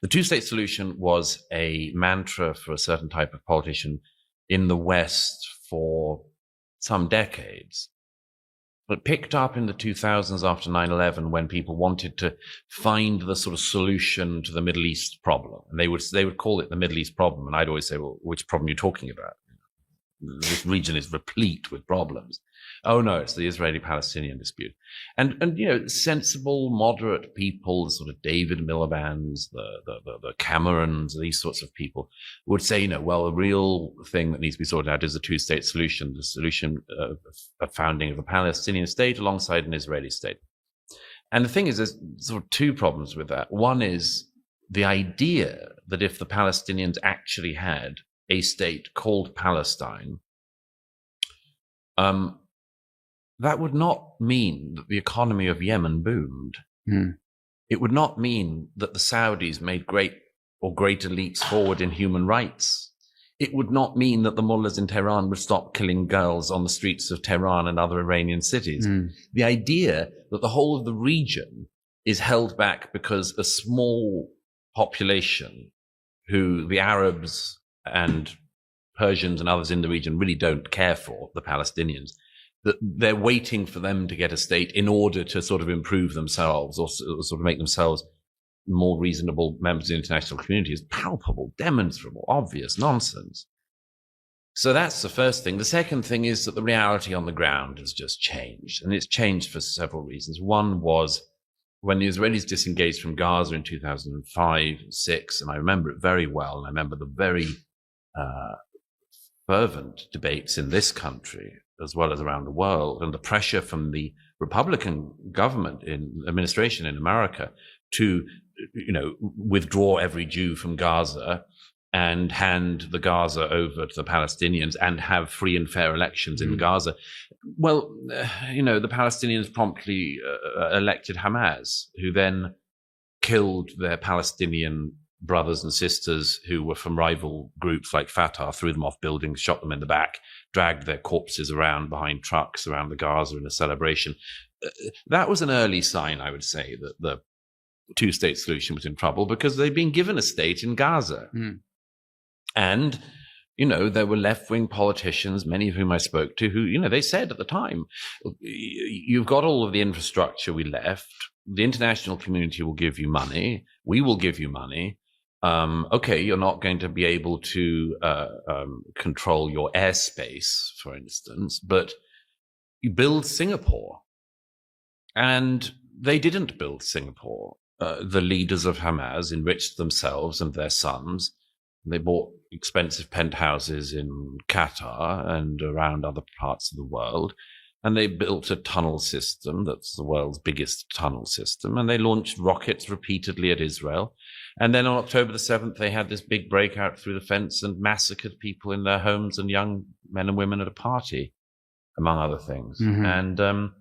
The two-state solution was a mantra for a certain type of politician in the West for some decades, but picked up in the 2000s after 9/11 when people wanted to find the sort of solution to the Middle East problem. And they would call it the Middle East problem. And I'd always say, well, which problem are you talking about? This region is replete with problems. Oh no, it's the Israeli-Palestinian dispute. And sensible, moderate people, the sort of David Miliband's, the Camerons, these sorts of people would say, well, the real thing that needs to be sorted out is a two-state solution, the solution of a founding of a Palestinian state alongside an Israeli state. And the thing is, there's sort of two problems with that. One is the idea that if the Palestinians actually had a state called Palestine, that would not mean that the economy of Yemen boomed. It would not mean that the Saudis made greater leaps forward in human rights. It would not mean that the mullahs in Tehran would stop killing girls on the streets of Tehran and other Iranian cities. The idea that the whole of the region is held back because a small population, who the Arabs and Persians and others in the region really don't care for, the Palestinians, that they're waiting for them to get a state in order to sort of improve themselves or sort of make themselves more reasonable members of the international community, is palpable, demonstrable, obvious nonsense. So that's the first thing. The second thing is that the reality on the ground has just changed, and it's changed for several reasons. One was when the Israelis disengaged from Gaza in 2005 and 6, and I remember it very well, and I remember the very fervent debates in this country as well as around the world, and the pressure from the Republican government administration in America to, withdraw every Jew from Gaza and hand the Gaza over to the Palestinians and have free and fair elections in Gaza. Well, the Palestinians promptly elected Hamas, who then killed their Palestinian brothers and sisters who were from rival groups like Fatah, threw them off buildings, shot them in the back, dragged their corpses around behind trucks around the Gaza in a celebration. That was an early sign, I would say, that the two-state solution was in trouble, because they'd been given a state in Gaza. And, there were left-wing politicians, many of whom I spoke to, who, they said at the time, you've got all of the infrastructure we left. The international community will give you money. We will give you money. Okay, you're not going to be able to control your airspace, for instance, but you build Singapore. And they didn't build Singapore. The leaders of Hamas enriched themselves and their sons. They bought expensive penthouses in Qatar and around other parts of the world. And they built a tunnel system that's the world's biggest tunnel system. And they launched rockets repeatedly at Israel. And then on October the 7th, they had this big breakout through the fence and massacred people in their homes and young men and women at a party, among other things. And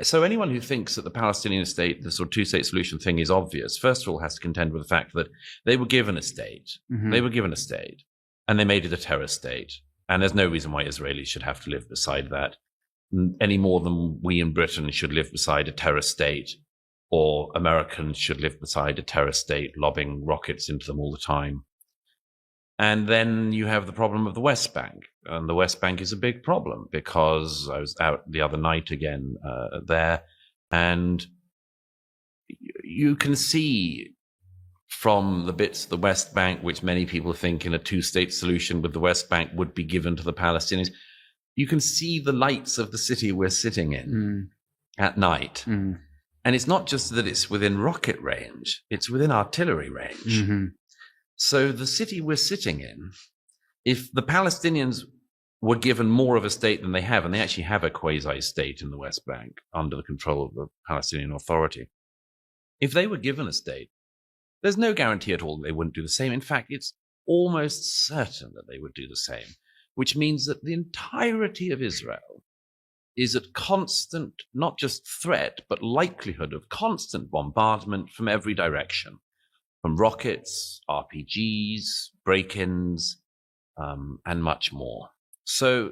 so anyone who thinks that the Palestinian state, the sort of two-state solution thing, is obvious, first of all, has to contend with the fact that they were given a state. They were given a state, and they made it a terror state. And there's no reason why Israelis should have to live beside that, any more than we in Britain should live beside a terror state, or Americans should live beside a terror state lobbing rockets into them all the time. And then you have the problem of the West Bank. And the West Bank is a big problem, because I was out the other night again there, and you can see from the bits of the West Bank, which many people think in a two-state solution with the West Bank would be given to the Palestinians, you can see the lights of the city we're sitting in at night. And it's not just that it's within rocket range, it's within artillery range. So the city we're sitting in, if the Palestinians were given more of a state than they have, and they actually have a quasi-state in the West Bank under the control of the Palestinian Authority, if they were given a state, there's no guarantee at all that they wouldn't do the same. In fact, it's almost certain that they would do the same, which means that the entirety of Israel is at constant, not just threat, but likelihood of constant bombardment from every direction. From rockets, RPGs, break-ins, and much more. So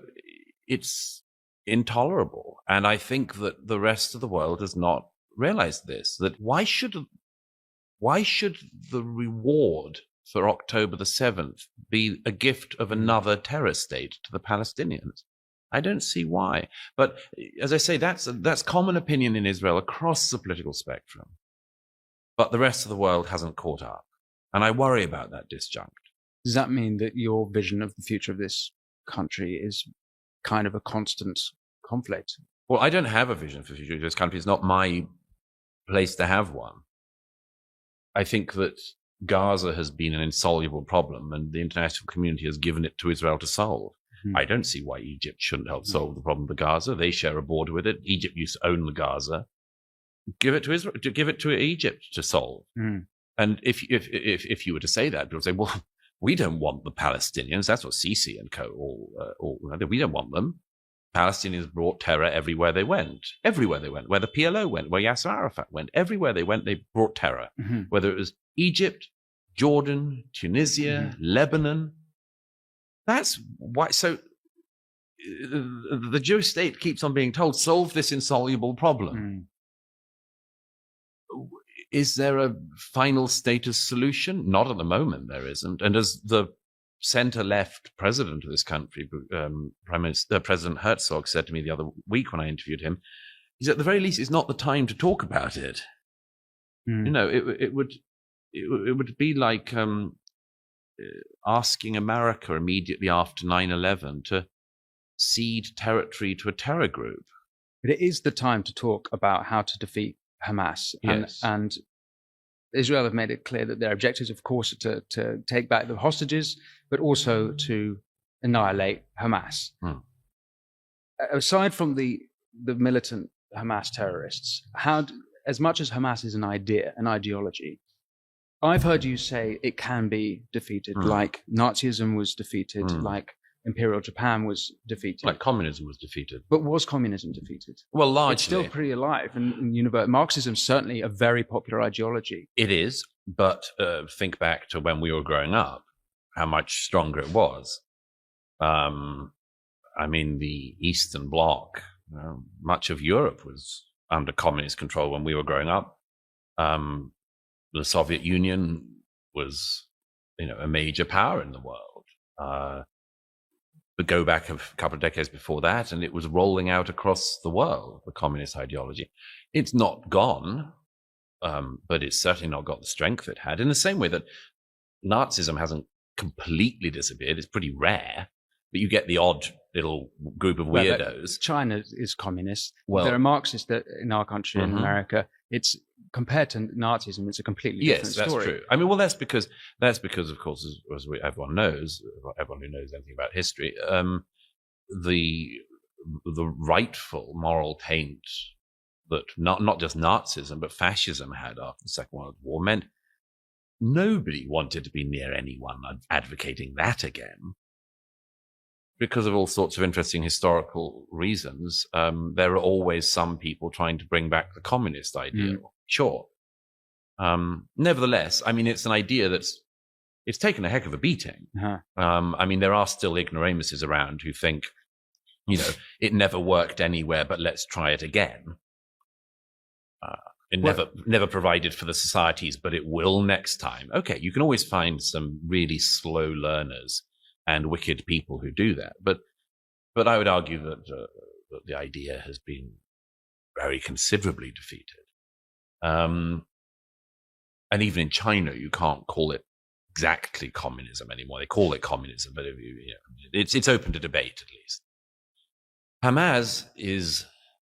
it's intolerable. And I think that the rest of the world has not realized this, that why should why should the reward for October the 7th be a gift of another terror state to the Palestinians? I don't see why. But as I say, that's common opinion in Israel across the political spectrum. But the rest of the world hasn't caught up. And I worry about that disjunct. Does that mean that your vision of the future of this country is kind of a constant conflict? Well, I don't have a vision for the future of this country. It's not my place to have one. I think that Gaza has been an insoluble problem, and the international community has given it to Israel to solve. I don't see why Egypt shouldn't help solve the problem of Gaza. They share a border with it. Egypt used to own the Gaza. Give it to Israel, to give it to Egypt to solve. And if you were to say that, people say, well, we don't want the Palestinians. That's what Sisi and co. We don't want them. Palestinians brought terror everywhere they went. Everywhere they went. Where the PLO went, where Yasser Arafat went. Everywhere they went, they brought terror. Whether it was Egypt, Jordan, Tunisia, Lebanon. That's why. So the Jewish state keeps on being told, solve this insoluble problem. Is there a final status solution? Not at the moment, there isn't. And as the center-left president of this country, President Herzog, said to me the other week when I interviewed him, he said, at the very least, it's not the time to talk about it. It would be like asking America immediately after 9/11 to cede territory to a terror group. But it is the time to talk about how to defeat Hamas. And Israel have made it clear that their objectives, of course, are to take back the hostages, but also to annihilate Hamas. Aside from the militant Hamas terrorists, as much as Hamas is an idea, an ideology, I've heard you say it can be defeated, like Nazism was defeated, like Imperial Japan was defeated. Like communism was defeated. But was communism defeated? Well, largely. It's still pretty alive. And Marxism is certainly a very popular ideology. It is, but think back to when we were growing up, how much stronger it was. I mean, the Eastern Bloc, much of Europe was under communist control when we were growing up. The Soviet Union was, a major power in the world. But go back a couple of decades before that, and it was rolling out across the world, the communist ideology. It's not gone, but it's certainly not got the strength it had. In the same way that Nazism hasn't completely disappeared, it's pretty rare, but you get the odd little group of weirdos. China is communist. Well, there are Marxists in our country, in America. It's compared to Nazism, it's a completely different story. Yes, that's true. I mean, well, that's because, of course, as everyone knows, everyone who knows anything about history, the rightful moral taint that not just Nazism but fascism had after the Second World War meant nobody wanted to be near anyone advocating that again. Because of all sorts of interesting historical reasons, there are always some people trying to bring back the communist ideal. Sure. Nevertheless, I mean, it's an idea it's taken a heck of a beating. I mean, there are still ignoramuses around who think, it never worked anywhere, but let's try it again. It never provided for the societies, but it will next time. Okay, you can always find some really slow learners and wicked people who do that. But I would argue that the idea has been very considerably defeated. And even in China, you can't call it exactly communism anymore. They call it communism, but it's open to debate, at least. Hamas is,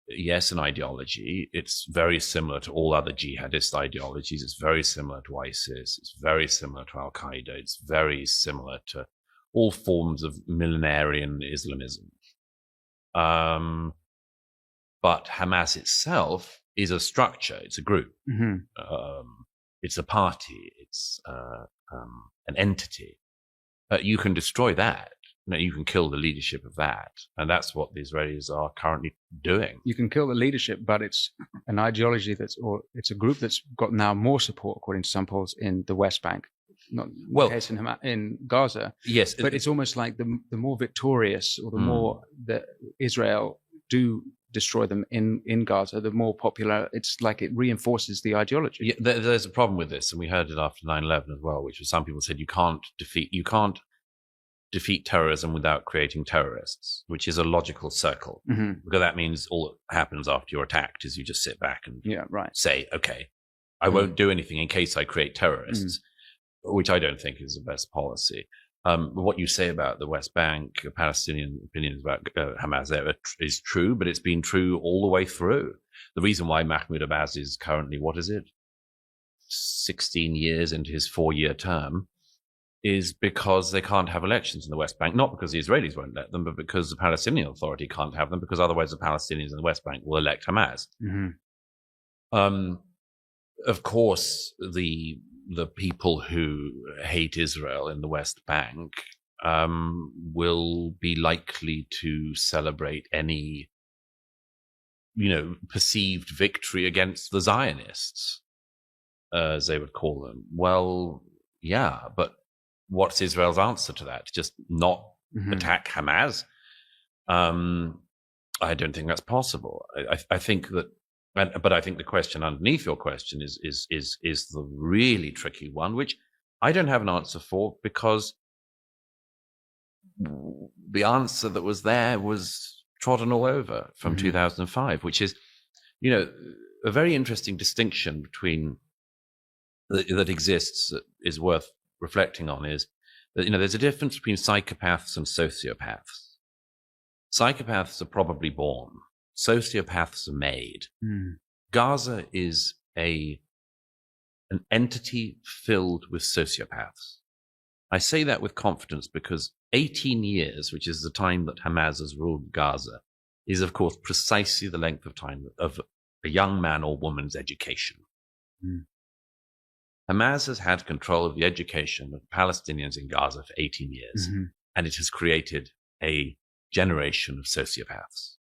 yes, an ideology. It's very similar to all other jihadist ideologies. It's very similar to ISIS. It's very similar to Al-Qaeda. It's very similar to all forms of millenarian Islamism. But Hamas itself is a structure. It's a group. It's a party. It's an entity. You can destroy that. You can kill the leadership of that. And that's what the Israelis are currently doing. You can kill the leadership, but it's an ideology it's a group that's got now more support, according to some polls, in the West Bank. Not the case in Gaza. Yes. But it's almost like the more victorious or the more that Israel do destroy them in Gaza, the more popular it's like it reinforces the ideology. Yeah, there's a problem with this, and we heard it after 9/11 as well, which was some people said you can't defeat terrorism without creating terrorists, which is a logical circle, because that means all that happens after you're attacked is you just sit back and say, okay, I won't do anything in case I create terrorists, which I don't think is the best policy. What you say about the West Bank, Palestinian opinions about Hamas there is true, but it's been true all the way through. The reason why Mahmoud Abbas is currently, 16 years into his 4-year term, is because they can't have elections in the West Bank, not because the Israelis won't let them, but because the Palestinian Authority can't have them, because otherwise the Palestinians in the West Bank will elect Hamas. Of course, the people who hate Israel in the West Bank will be likely to celebrate any, perceived victory against the Zionists, as they would call them. Well, yeah, but what's Israel's answer to that? Just not attack Hamas? I don't think that's possible. I think that, but I think the question underneath your question is the really tricky one, which I don't have an answer for, because the answer that was there was trodden all over from 2005, which is, a very interesting distinction between that exists that is worth reflecting on, is that, there's a difference between psychopaths and sociopaths. Psychopaths are probably born. Sociopaths are made. Gaza is an entity filled with sociopaths. I say that with confidence because 18 years, which is the time that Hamas has ruled Gaza, is, of course, precisely the length of time of a young man or woman's education. Hamas has had control of the education of Palestinians in Gaza for 18 years, and it has created a generation of sociopaths.